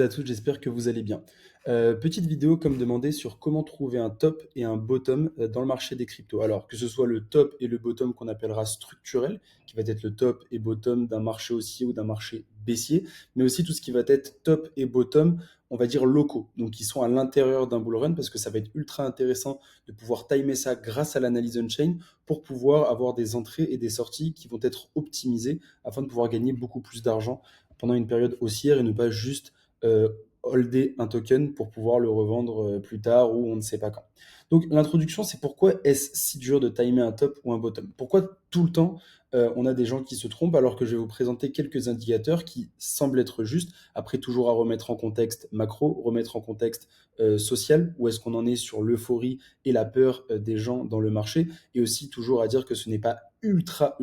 À tous, j'espère que vous allez bien. Petite vidéo comme demandé sur comment trouver un top et un bottom dans le marché des cryptos. Alors que ce soit le top et le bottom qu'on appellera structurel, qui va être le top et bottom d'un marché haussier ou d'un marché baissier, mais aussi tout ce qui va être top et bottom, on va dire locaux, donc qui sont à l'intérieur d'un bull run, parce que ça va être ultra intéressant de pouvoir timer ça grâce à l'analyse on-chain pour pouvoir avoir des entrées et des sorties qui vont être optimisées afin de pouvoir gagner beaucoup plus d'argent pendant une période haussière et ne pas juste euh, holder un token pour pouvoir le revendre plus tard ou on ne sait pas quand. Donc l'introduction, c'est pourquoi est-ce si dur de timer un top ou un bottom? Pourquoi tout le temps on a des gens qui se trompent alors que je vais vous présenter quelques indicateurs qui semblent être justes, après toujours à remettre en contexte macro, remettre en contexte social, où est-ce qu'on en est sur l'euphorie et la peur des gens dans le marché, et aussi toujours à dire que ce n'est pas ultra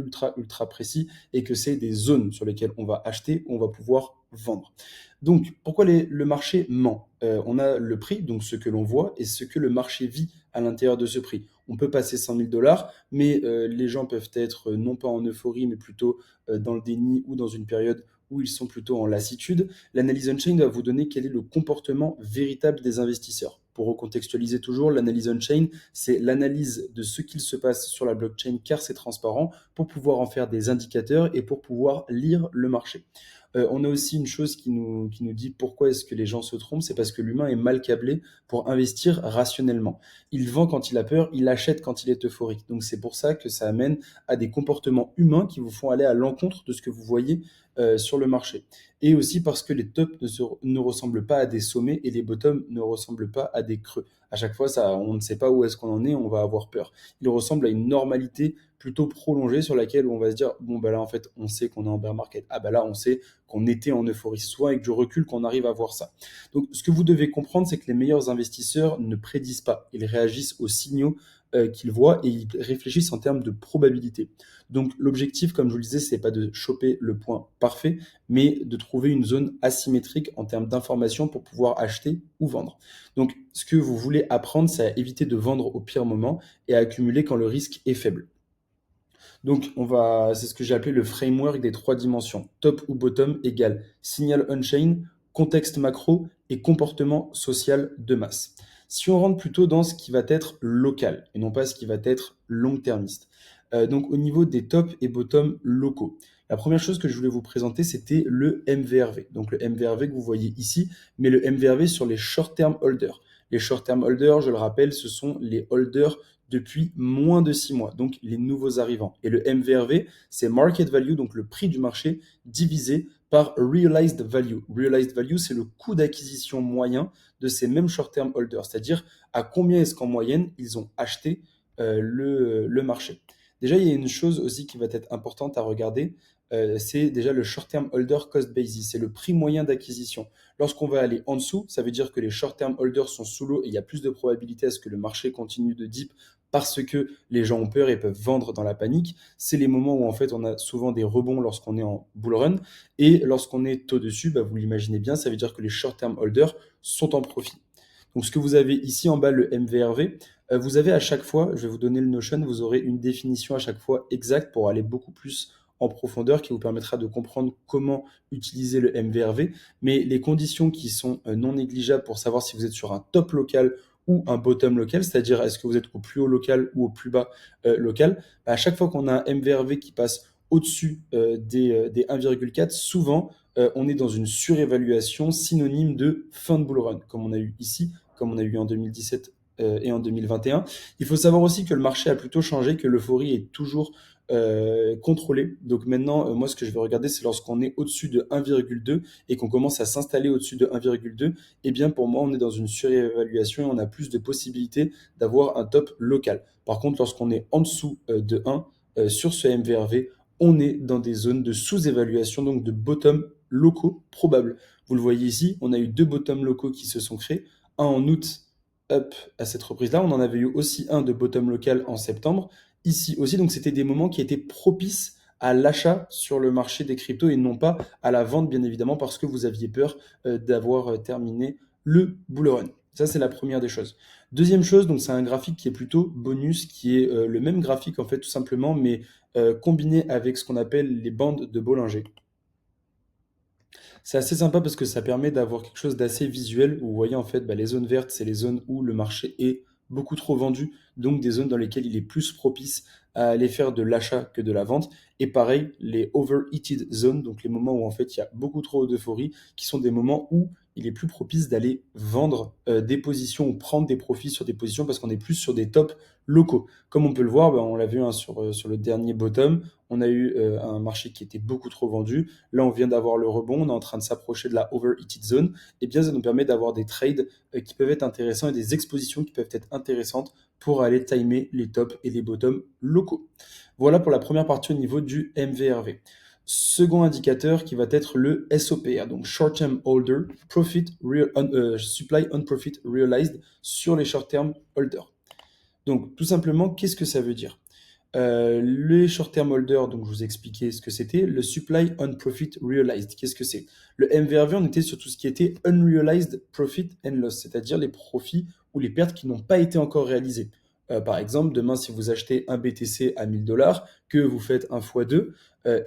précis et que c'est des zones sur lesquelles on va acheter, on va pouvoir vendre. Donc, pourquoi le marché ment? On a le prix, donc ce que l'on voit, et ce que le marché vit à l'intérieur de ce prix. On peut passer 100 000 dollars, mais les gens peuvent être non pas en euphorie, mais plutôt dans le déni ou dans une période où ils sont plutôt en lassitude. L'analyse on-chain va vous donner quel est le comportement véritable des investisseurs. Pour recontextualiser toujours, l'analyse on-chain, c'est l'analyse de ce qu'il se passe sur la blockchain car c'est transparent pour pouvoir en faire des indicateurs et pour pouvoir lire le marché. On a aussi une chose qui nous dit pourquoi est-ce que les gens se trompent, c'est parce que l'humain est mal câblé pour investir rationnellement. Il vend quand il a peur, il achète quand il est euphorique. Donc c'est pour ça que ça amène à des comportements humains qui vous font aller à l'encontre de ce que vous voyez sur le marché. Et aussi parce que les tops ne ressemblent pas à des sommets et les bottoms ne ressemblent pas à des creux. À chaque fois, ça, on ne sait pas où est-ce qu'on en est, on va avoir peur. Ils ressemblent à une normalité plutôt prolongée sur laquelle on va se dire bon bah là en fait on sait qu'on est en bear market, ah bah là on sait qu'on était en euphorie, soit avec du recul qu'on arrive à voir ça. Donc ce que vous devez comprendre, c'est que les meilleurs investisseurs ne prédisent pas, ils réagissent aux signaux qu'ils voient et ils réfléchissent en termes de probabilité. Donc l'objectif, comme je vous le disais, c'est pas de choper le point parfait, mais de trouver une zone asymétrique en termes d'information pour pouvoir acheter ou vendre. Donc ce que vous voulez apprendre, c'est à éviter de vendre au pire moment et à accumuler quand le risque est faible. Donc, c'est ce que j'ai appelé le framework des trois dimensions. Top ou bottom égale signal on-chain, contexte macro et comportement social de masse. Si on rentre plutôt dans ce qui va être local et non pas ce qui va être long-termiste. Donc, au niveau des top et bottom locaux. La première chose que je voulais vous présenter, c'était le MVRV. Donc, le MVRV que vous voyez ici, mais le MVRV sur les short-term holders. Les short-term holders, je le rappelle, ce sont les holders depuis moins de 6 mois, donc les nouveaux arrivants. Et le MVRV, c'est Market Value, donc le prix du marché, divisé par Realized Value. Realized Value, c'est le coût d'acquisition moyen de ces mêmes short-term holders, c'est-à-dire à combien est-ce qu'en moyenne ils ont acheté le marché. Déjà, il y a une chose aussi qui va être importante à regarder, c'est déjà le short-term holder cost basis, c'est le prix moyen d'acquisition. Lorsqu'on va aller en dessous, ça veut dire que les short-term holders sont sous l'eau et il y a plus de probabilité à ce que le marché continue de dip parce que les gens ont peur et peuvent vendre dans la panique. C'est les moments où en fait on a souvent des rebonds lorsqu'on est en bull run et lorsqu'on est au-dessus, bah, vous l'imaginez bien, ça veut dire que les short-term holders sont en profit. Donc ce que vous avez ici en bas, le MVRV, vous avez à chaque fois, je vais vous donner le Notion, vous aurez une définition à chaque fois exacte pour aller beaucoup plus en profondeur qui vous permettra de comprendre comment utiliser le MVRV. Mais les conditions qui sont non négligeables pour savoir si vous êtes sur un top local ou un bottom local, c'est-à-dire est-ce que vous êtes au plus haut local ou au plus bas local, bah, à chaque fois qu'on a un MVRV qui passe au-dessus des 1,4, souvent on est dans une surévaluation synonyme de fin de bull run, comme on a eu ici, comme on a eu en 2017 et en 2021. Il faut savoir aussi que le marché a plutôt changé, que l'euphorie est toujours contrôlée. Donc maintenant, moi, ce que je vais regarder, c'est lorsqu'on est au-dessus de 1,2 et qu'on commence à s'installer au-dessus de 1,2, eh bien pour moi, on est dans une surévaluation et on a plus de possibilités d'avoir un top local. Par contre, lorsqu'on est en dessous de 1 sur ce MVRV, on est dans des zones de sous-évaluation, donc de bottom locaux probables. Vous le voyez ici, on a eu deux bottoms locaux qui se sont créés, un en août up à cette reprise-là, on en avait eu aussi un de bottom local en septembre, ici aussi, donc c'était des moments qui étaient propices à l'achat sur le marché des cryptos et non pas à la vente, bien évidemment, parce que vous aviez peur d'avoir terminé le bull run. Ça, c'est la première des choses. Deuxième chose, donc c'est un graphique qui est plutôt bonus, qui est le même graphique en fait tout simplement, mais combiné avec ce qu'on appelle les bandes de Bollinger. C'est assez sympa parce que ça permet d'avoir quelque chose d'assez visuel où vous voyez en fait les zones vertes, c'est les zones où le marché est beaucoup trop vendu, donc des zones dans lesquelles il est plus propice à aller faire de l'achat que de la vente. Et pareil, les overheated zones, donc les moments où en fait il y a beaucoup trop d'euphorie, qui sont des moments où il est plus propice d'aller vendre des positions ou prendre des profits sur des positions parce qu'on est plus sur des tops locaux. Comme on peut le voir, on l'a vu hein, sur le dernier bottom, on a eu un marché qui était beaucoup trop vendu. Là, on vient d'avoir le rebond, on est en train de s'approcher de la overheated zone. Et bien, ça nous permet d'avoir des trades qui peuvent être intéressants et des expositions qui peuvent être intéressantes pour aller timer les tops et les bottoms locaux. Voilà pour la première partie au niveau du MVRV. Second indicateur qui va être le SOPR, donc Short Term Holder, Supply on Profit Realized sur les Short Term Holders. Donc tout simplement, qu'est-ce que ça veut dire? Les short-term holders, donc je vous ai expliqué ce que c'était. Le supply on profit realized, qu'est-ce que c'est? Le MVRV, on était sur tout ce qui était unrealized profit and loss, c'est-à-dire les profits ou les pertes qui n'ont pas été encore réalisées. Par exemple, demain, si vous achetez un BTC à 1000 dollars, que vous faites un x 2,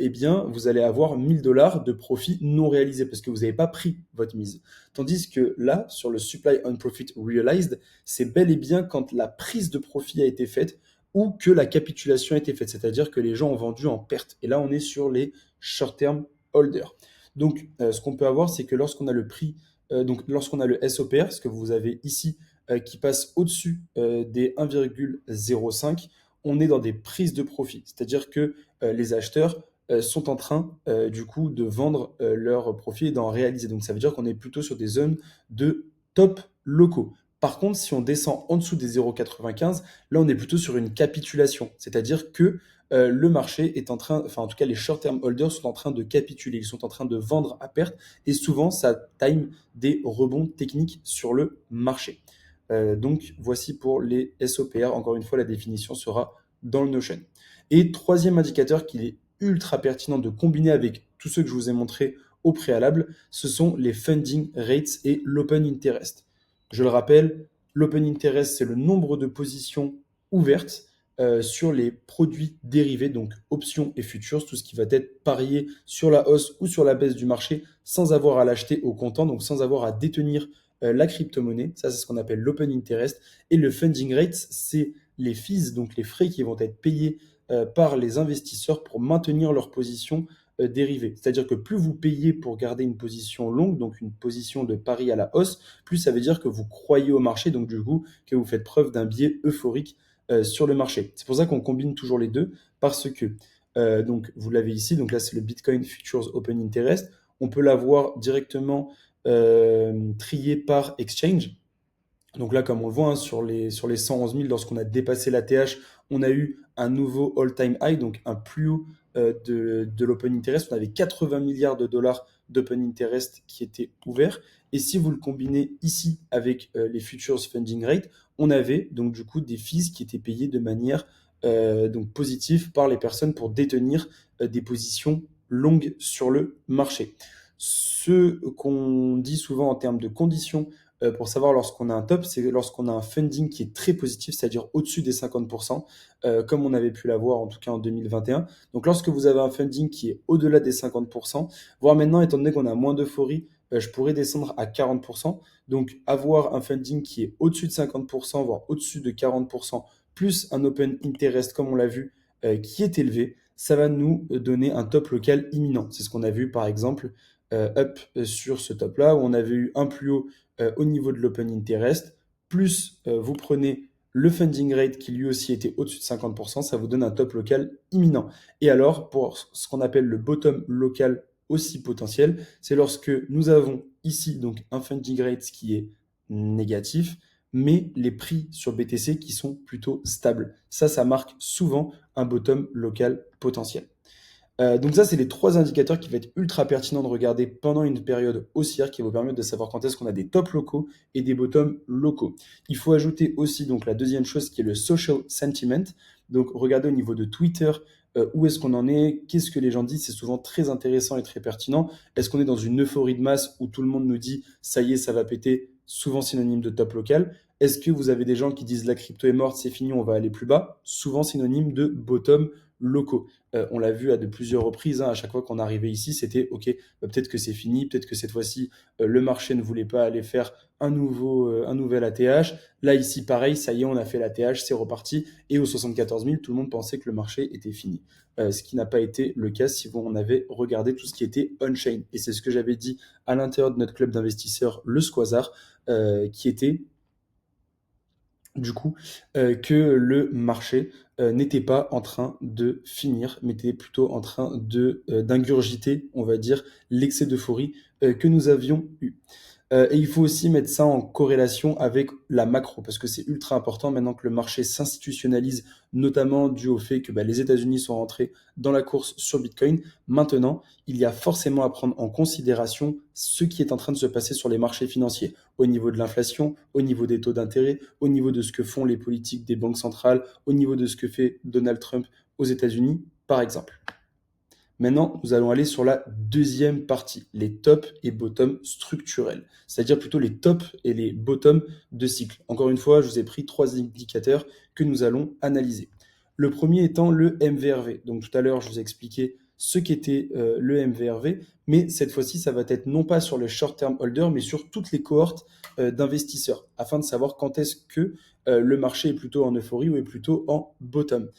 eh bien, vous allez avoir 1000 dollars de profit non réalisé parce que vous n'avez pas pris votre mise. Tandis que là, sur le supply on profit realized, c'est bel et bien quand la prise de profit a été faite ou que la capitulation a été faite, c'est-à-dire que les gens ont vendu en perte. Et là, on est sur les short-term holders. Donc, ce qu'on peut avoir, c'est que lorsqu'on a le prix, donc lorsqu'on a le SOPR, ce que vous avez ici, qui passe au-dessus des 1,05, on est dans des prises de profit. C'est-à-dire que les acheteurs sont en train, du coup, de vendre leurs profits et d'en réaliser. Donc, ça veut dire qu'on est plutôt sur des zones de top locaux. Par contre, si on descend en dessous des 0,95, là, on est plutôt sur une capitulation. C'est-à-dire que le marché est en train, enfin, en tout cas, les short-term holders sont en train de capituler. Ils sont en train de vendre à perte. Et souvent, ça time des rebonds techniques sur le marché. Donc, voici pour les SOPR. Encore une fois, la définition sera dans le Notion. Et troisième indicateur qu'il est ultra pertinent de combiner avec tous ceux que je vous ai montrés au préalable, ce sont les funding rates et l'open interest. Je le rappelle, l'open interest, c'est le nombre de positions ouvertes sur les produits dérivés, donc options et futures, tout ce qui va être parié sur la hausse ou sur la baisse du marché sans avoir à l'acheter au comptant, donc sans avoir à détenir la crypto-monnaie. Ça, c'est ce qu'on appelle l'open interest. Et le funding rate, c'est les fees, donc les frais qui vont être payés par les investisseurs pour maintenir leur position dérivée. C'est-à-dire que plus vous payez pour garder une position longue, donc une position de pari à la hausse, plus ça veut dire que vous croyez au marché, donc du coup que vous faites preuve d'un biais euphorique sur le marché. C'est pour ça qu'on combine toujours les deux, parce que, donc vous l'avez ici, donc là c'est le Bitcoin Futures Open Interest, on peut l'avoir directement trié par exchange. Donc là, comme on le voit hein, sur les 111 000, lorsqu'on a dépassé la TH, on a eu un nouveau all-time high, donc un plus haut de l'open interest. On avait 80 milliards de dollars d'open interest qui étaient ouverts. Et si vous le combinez ici avec les futures funding rate, on avait donc du coup des fees qui étaient payés de manière donc positive par les personnes pour détenir des positions longues sur le marché. Ce qu'on dit souvent en termes de conditions pour savoir lorsqu'on a un top, c'est lorsqu'on a un funding qui est très positif, c'est-à-dire au-dessus des 50%, comme on avait pu l'avoir en tout cas en 2021. Donc lorsque vous avez un funding qui est au-delà des 50%, voire maintenant, étant donné qu'on a moins d'euphorie, je pourrais descendre à 40%. Donc avoir un funding qui est au-dessus de 50%, voire au-dessus de 40%, plus un open interest, comme on l'a vu, qui est élevé, ça va nous donner un top local imminent. C'est ce qu'on a vu par exemple up sur ce top-là, où on avait eu un plus haut au niveau de l'open interest, plus vous prenez le funding rate qui lui aussi était au-dessus de 50%, ça vous donne un top local imminent. Et alors, pour ce qu'on appelle le bottom local aussi potentiel, c'est lorsque nous avons ici donc un funding rate qui est négatif, mais les prix sur BTC qui sont plutôt stables. Ça marque souvent un bottom local potentiel. Donc ça, c'est les trois indicateurs qui vont être ultra pertinents de regarder pendant une période haussière qui vont permettre de savoir quand est-ce qu'on a des tops locaux et des bottoms locaux. Il faut ajouter aussi donc la deuxième chose qui est le social sentiment. Donc regardez au niveau de Twitter où est-ce qu'on en est, qu'est-ce que les gens disent, c'est souvent très intéressant et très pertinent. Est-ce qu'on est dans une euphorie de masse où tout le monde nous dit ça y est, ça va péter, souvent synonyme de top local? Est-ce que vous avez des gens qui disent la crypto est morte, c'est fini, on va aller plus bas, souvent synonyme de bottom locaux. On l'a vu à de plusieurs reprises, hein, à chaque fois qu'on arrivait ici, c'était OK, peut-être que c'est fini, peut-être que cette fois-ci, le marché ne voulait pas aller faire un nouvel ATH. Là, ici, pareil, ça y est, on a fait l'ATH, c'est reparti. Et aux 74 000, tout le monde pensait que le marché était fini. Ce qui n'a pas été le cas si on avait regardé tout ce qui était on-chain. Et c'est ce que j'avais dit à l'intérieur de notre club d'investisseurs, le Squazar, qui était du coup que le marché n'était pas en train de finir, mais était plutôt en train de d'ingurgiter, on va dire, l'excès d'euphorie que nous avions eu. Et il faut aussi mettre ça en corrélation avec la macro, parce que c'est ultra important maintenant que le marché s'institutionnalise, notamment dû au fait que les États-Unis sont rentrés dans la course sur Bitcoin. Maintenant, il y a forcément à prendre en considération ce qui est en train de se passer sur les marchés financiers, au niveau de l'inflation, au niveau des taux d'intérêt, au niveau de ce que font les politiques des banques centrales, au niveau de ce que fait Donald Trump aux États-Unis, par exemple. Maintenant, nous allons aller sur la deuxième partie, les tops et bottoms structurels, c'est-à-dire plutôt les tops et les bottoms de cycle. Encore une fois, je vous ai pris trois indicateurs que nous allons analyser. Le premier étant le MVRV. Donc tout à l'heure, je vous ai expliqué ce qu'était le MVRV, mais cette fois-ci, ça va être non pas sur le short-term holder, mais sur toutes les cohortes d'investisseurs, afin de savoir quand est-ce que le marché est plutôt en euphorie ou est plutôt en bottom.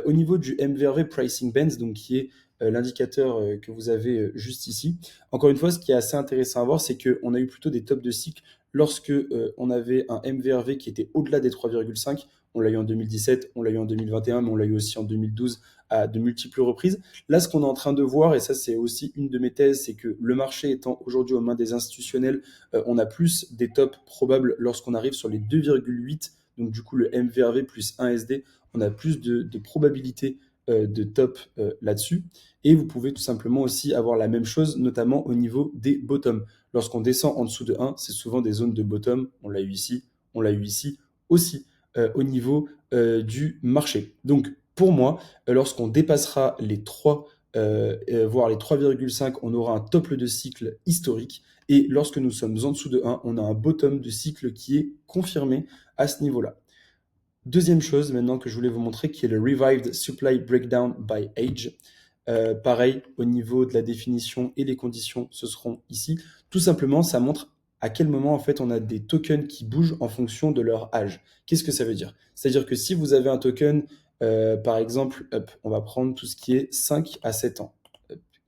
Au niveau du MVRV Pricing Bands, donc qui est l'indicateur que vous avez juste ici. Encore une fois, ce qui est assez intéressant à voir, c'est qu'on a eu plutôt des tops de cycle lorsque on avait un MVRV qui était au-delà des 3,5. On l'a eu en 2017, on l'a eu en 2021, mais on l'a eu aussi en 2012 à de multiples reprises. Là, ce qu'on est en train de voir, et ça c'est aussi une de mes thèses, c'est que le marché étant aujourd'hui aux mains des institutionnels, on a plus des tops probables lorsqu'on arrive sur les 2,8, donc du coup le MVRV plus 1 SD, on a plus de probabilités de top là-dessus. Et vous pouvez tout simplement aussi avoir la même chose, notamment au niveau des bottoms. Lorsqu'on descend en dessous de 1, c'est souvent des zones de bottom. On l'a eu ici, on l'a eu ici aussi au niveau du marché. Donc, pour moi, lorsqu'on dépassera les 3, voire les 3,5, on aura un top de cycle historique. Et lorsque nous sommes en dessous de 1, on a un bottom de cycle qui est confirmé à ce niveau-là. Deuxième chose maintenant que je voulais vous montrer, qui est le Revived Supply Breakdown by Age. Pareil, au niveau de la définition et les conditions, ce seront ici. Tout simplement, ça montre à quel moment en fait on a des tokens qui bougent en fonction de leur âge. Qu'est-ce que ça veut dire? C'est-à-dire que si vous avez un token, par exemple, on va prendre tout ce qui est 5 à 7 ans,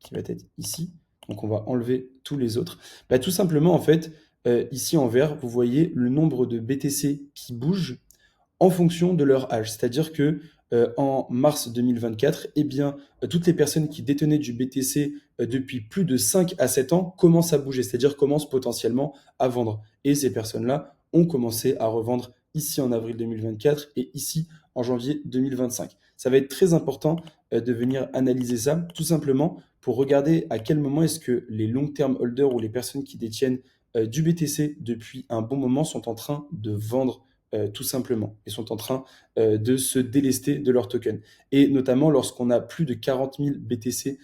qui va être ici. Donc on va enlever tous les autres. Tout simplement, en fait, ici en vert, vous voyez le nombre de BTC qui bougent en fonction de leur âge. C'est-à-dire que en mars 2024, eh bien, toutes les personnes qui détenaient du BTC depuis plus de 5 à 7 ans commencent à bouger, c'est-à-dire commencent potentiellement à vendre. Et ces personnes-là ont commencé à revendre ici en avril 2024 et ici en janvier 2025. Ça va être très important de venir analyser ça, tout simplement pour regarder à quel moment est-ce que les long-term holders ou les personnes qui détiennent du BTC depuis un bon moment sont en train de vendre tout simplement. Ils sont en train de se délester de leur token. Et notamment lorsqu'on a plus de 40 000 BTC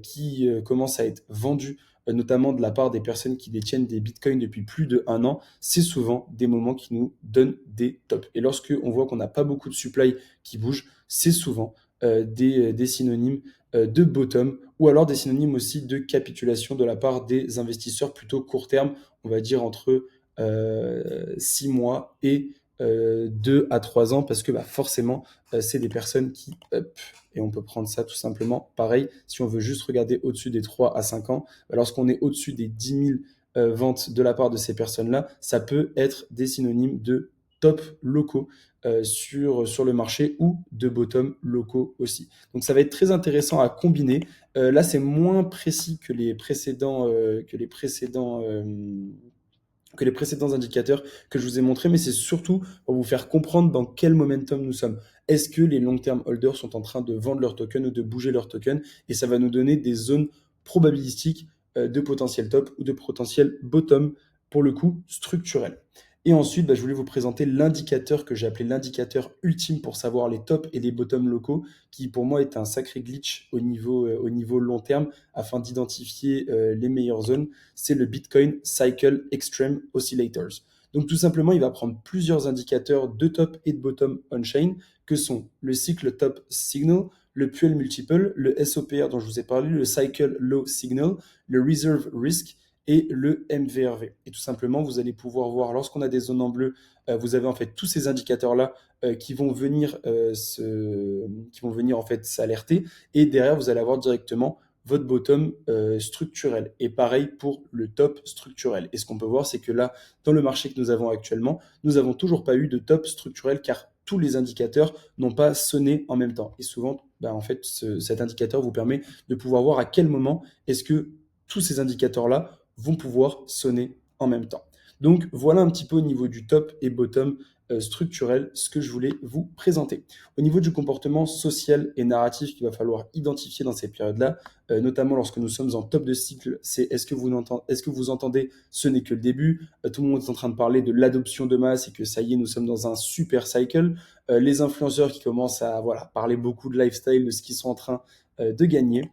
qui commencent à être vendus, notamment de la part des personnes qui détiennent des bitcoins depuis plus d'un an, c'est souvent des moments qui nous donnent des tops. Et lorsque on voit qu'on n'a pas beaucoup de supply qui bouge, c'est souvent des synonymes de bottom ou alors des synonymes aussi de capitulation de la part des investisseurs plutôt court terme, on va dire entre 6 mois et 2 à 3 ans parce que forcément, c'est des personnes qui up. Et on peut prendre ça tout simplement pareil. Si on veut juste regarder au-dessus des 3 à 5 ans, lorsqu'on est au-dessus des 10 000 ventes de la part de ces personnes-là, ça peut être des synonymes de top locaux sur le marché ou de bottom locaux aussi. Donc ça va être très intéressant à combiner. Là, c'est moins précis que les précédents indicateurs que je vous ai montrés, mais c'est surtout pour vous faire comprendre dans quel momentum nous sommes. Est-ce que les long-term holders sont en train de vendre leurs tokens ou de bouger leurs tokens? Et ça va nous donner des zones probabilistiques de potentiel top ou de potentiel bottom, pour le coup, structurel. Et ensuite, je voulais vous présenter l'indicateur que j'ai appelé l'indicateur ultime pour savoir les tops et les bottoms locaux, qui pour moi est un sacré glitch au niveau long terme, afin d'identifier les meilleures zones. C'est le Bitcoin Cycle Extreme Oscillators. Donc tout simplement, il va prendre plusieurs indicateurs de top et de bottom on-chain, que sont le cycle top signal, le Puel Multiple, le SOPR dont je vous ai parlé, le Cycle Low Signal, le Reserve Risk et le MVRV. Et tout simplement, vous allez pouvoir voir, lorsqu'on a des zones en bleu, vous avez en fait tous ces indicateurs-là qui vont venir, qui vont venir en fait s'alerter. Et derrière, vous allez avoir directement votre bottom structurel. Et pareil pour le top structurel. Et ce qu'on peut voir, c'est que là, dans le marché que nous avons actuellement, nous n'avons toujours pas eu de top structurel car tous les indicateurs n'ont pas sonné en même temps. Et souvent, en fait, cet indicateur vous permet de pouvoir voir à quel moment est-ce que tous ces indicateurs-là vont pouvoir sonner en même temps. Donc voilà un petit peu au niveau du top et bottom structurel ce que je voulais vous présenter. Au niveau du comportement social et narratif qu'il va falloir identifier dans ces périodes-là, notamment lorsque nous sommes en top de cycle, c'est est-ce que vous entendez ce n'est que le début, tout le monde est en train de parler de l'adoption de masse et que ça y est, nous sommes dans un super cycle, les influenceurs qui commencent à parler beaucoup de lifestyle, de ce qu'ils sont en train de gagner.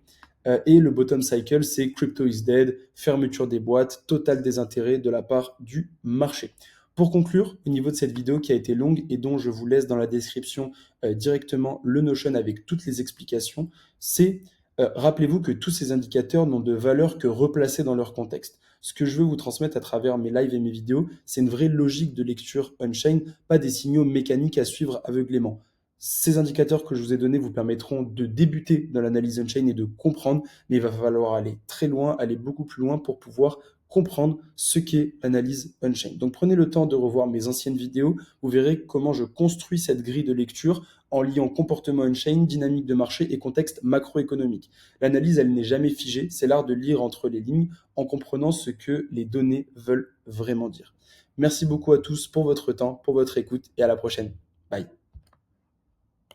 Et le bottom cycle, c'est crypto is dead, fermeture des boîtes, total désintérêt de la part du marché. Pour conclure, au niveau de cette vidéo qui a été longue et dont je vous laisse dans la description directement le Notion avec toutes les explications, c'est rappelez-vous que tous ces indicateurs n'ont de valeur que replacés dans leur contexte. Ce que je veux vous transmettre à travers mes lives et mes vidéos, c'est une vraie logique de lecture on-chain, pas des signaux mécaniques à suivre aveuglément. Ces indicateurs que je vous ai donnés vous permettront de débuter dans l'analyse on-chain et de comprendre, mais il va falloir aller très loin, aller beaucoup plus loin pour pouvoir comprendre ce qu'est l'analyse on-chain. Donc prenez le temps de revoir mes anciennes vidéos, vous verrez comment je construis cette grille de lecture en liant comportement on-chain, dynamique de marché et contexte macroéconomique. L'analyse, elle n'est jamais figée, c'est l'art de lire entre les lignes en comprenant ce que les données veulent vraiment dire. Merci beaucoup à tous pour votre temps, pour votre écoute et à la prochaine. Bye.